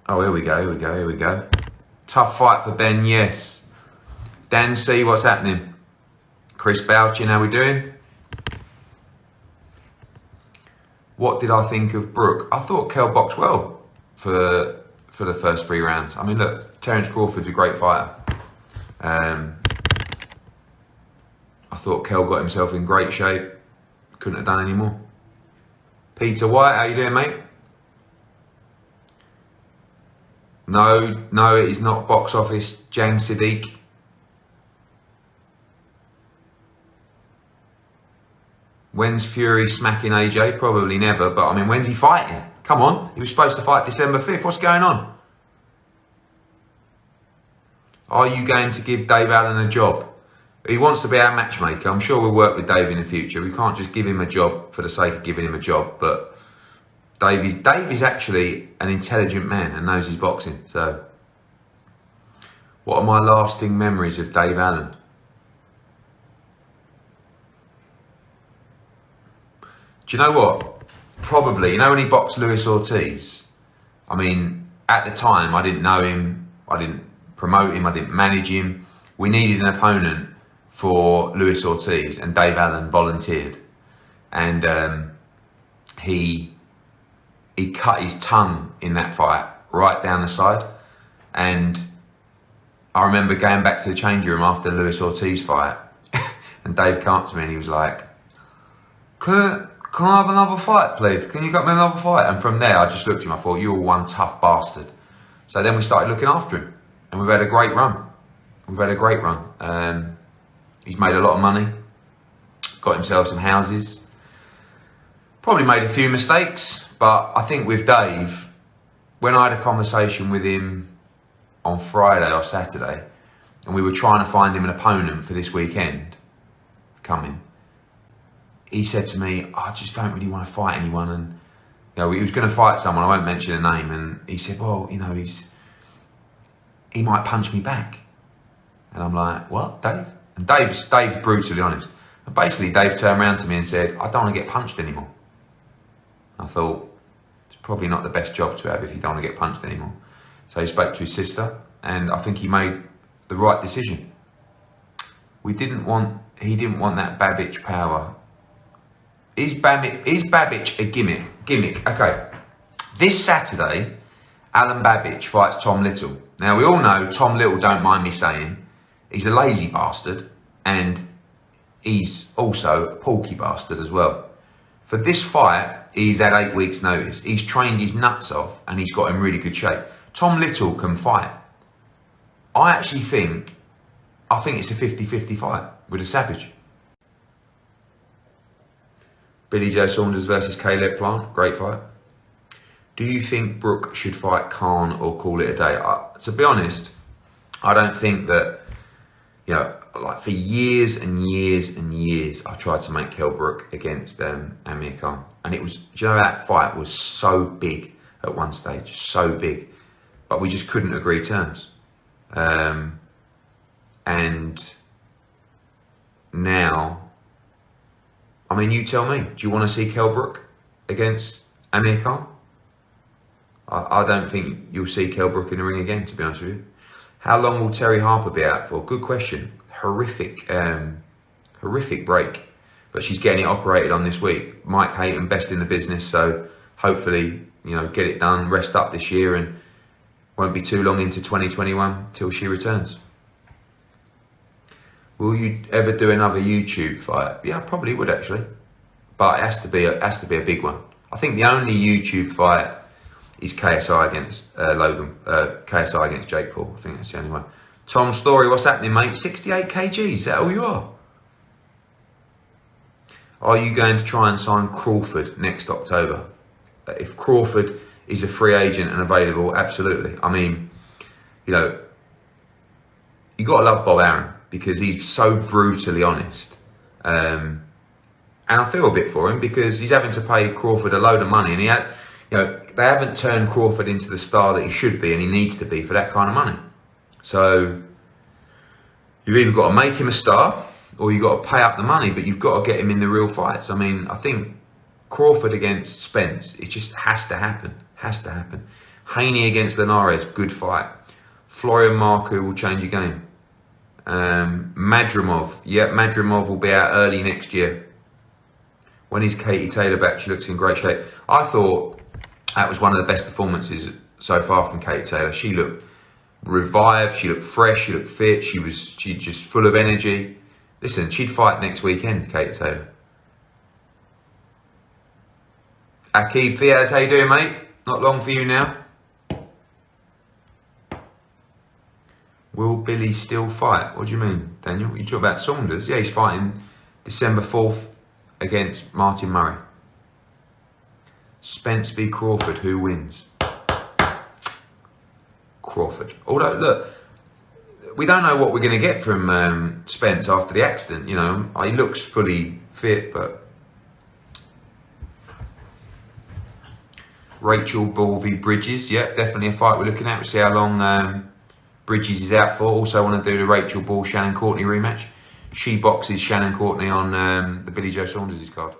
Oh, here we go. Tough fight for Ben, yes. Dan C, what's happening? Chris Bouchin, how we doing? What did I think of Brook? I thought Kell boxed well for the first 3 rounds. I mean, look, Terence Crawford's a great fighter. I thought Kell got himself in great shape. Couldn't have done any more. Peter White, how you doing, mate? No, it is not box office. Jang Siddiq. When's Fury smacking AJ? Probably never, but I mean, when's he fighting? Come on, he was supposed to fight December 5th. What's going on? Are you going to give Dave Allen a job? He wants to be our matchmaker. I'm sure we'll work with Dave in the future. We can't just give him a job for the sake of giving him a job, but Dave is actually an intelligent man and knows his boxing. So, what are my lasting memories of Dave Allen? Do you know what? Probably, you know when he boxed Luis Ortiz? I mean, at the time, I didn't know him. I didn't promote him. I didn't manage him. We needed an opponent for Luis Ortiz, and Dave Allen volunteered. And he cut his tongue in that fight, right down the side. And I remember going back to the changing room after the Luis Ortiz fight, and Dave came up to me and he was like, Can I have another fight, please? Can you get me another fight? And from there, I just looked at him. I thought, you're one tough bastard. So then we started looking after him. And we've had a great run. He's made a lot of money. Got himself some houses. Probably made a few mistakes. But I think with Dave, when I had a conversation with him on Friday or Saturday, and we were trying to find him an opponent for this weekend coming, he said to me, I just don't really want to fight anyone. And you know, he was going to fight someone, I won't mention a name, and he said, well, you know, he might punch me back. And I'm like, what, Dave? And Dave's brutally honest. And basically, Dave turned around to me and said, I don't want to get punched anymore. I thought, it's probably not the best job to have if you don't want to get punched anymore. So he spoke to his sister, and I think he made the right decision. He didn't want that Babbage power. Is Babbage a gimmick? Okay. This Saturday, Alan Babbage fights Tom Little. Now, we all know Tom Little, don't mind me saying, he's a lazy bastard, and he's also a porky bastard as well. For this fight, he's had 8 weeks' notice. He's trained his nuts off, and he's got in really good shape. Tom Little can fight. I think it's a 50-50 fight with a Savage. Billy Joe Saunders versus Caleb Plant, great fight. Do you think Brook should fight Khan or call it a day? To be honest, I don't think that, you know, like for years and years and years, I tried to make Kell Brook against Amir Khan. And it was, do you know, that fight was so big at one stage, so big. But we just couldn't agree terms. And now, I mean, you tell me, do you want to see Kell Brook against Amir Khan? I don't think you'll see Kell Brook in the ring again, to be honest with you. How long will Terry Harper be out for? Good question. Horrific break. But she's getting it operated on this week. Mike Hayton, best in the business, so hopefully, you know, get it done, rest up this year, and won't be too long into 2021 till she returns. Will you ever do another YouTube fight? Yeah, I probably would actually, but it has to be a big one. I think the only YouTube fight is KSI against KSI against Jake Paul. I think that's the only one. Tom Story, what's happening, mate? 68 kg, is that all you are? Are you going to try and sign Crawford next October? If Crawford is a free agent and available, absolutely. I mean, you know, you got to love Bob Arum because he's so brutally honest. And I feel a bit for him because he's having to pay Crawford a load of money, and you know, they haven't turned Crawford into the star that he should be and he needs to be for that kind of money. So you've either got to make him a star or you've got to pay up the money, but you've got to get him in the real fights. I mean, I think Crawford against Spence, it just has to happen. Haney against Linares, good fight. Florian Marku will change the game. Madrimov, yeah, Madrimov will be out early next year. When is Katie Taylor back? She looks in great shape. I thought that was one of the best performances so far from Katie Taylor. She looked revived, she looked fresh, she looked fit, she just full of energy. Listen, she'd fight next weekend, Katie Taylor. Akib Fiaz, how you doing, mate? Not long for you now. Will Billy still fight? What do you mean, Daniel? You talk about Saunders? Yeah, he's fighting December 4th against Martin Murray. Spence v Crawford, who wins? Crawford. Although, look, we don't know what we're going to get from Spence after the accident. You know, he looks fully fit, but Rachel Ball v Bridges, yeah, definitely a fight we're looking at. We'll see how long Bridges is out for. Also want to do the Rachel Ball Shannon Courtney rematch. She boxes Shannon Courtney on the Billy Joe Saunders card.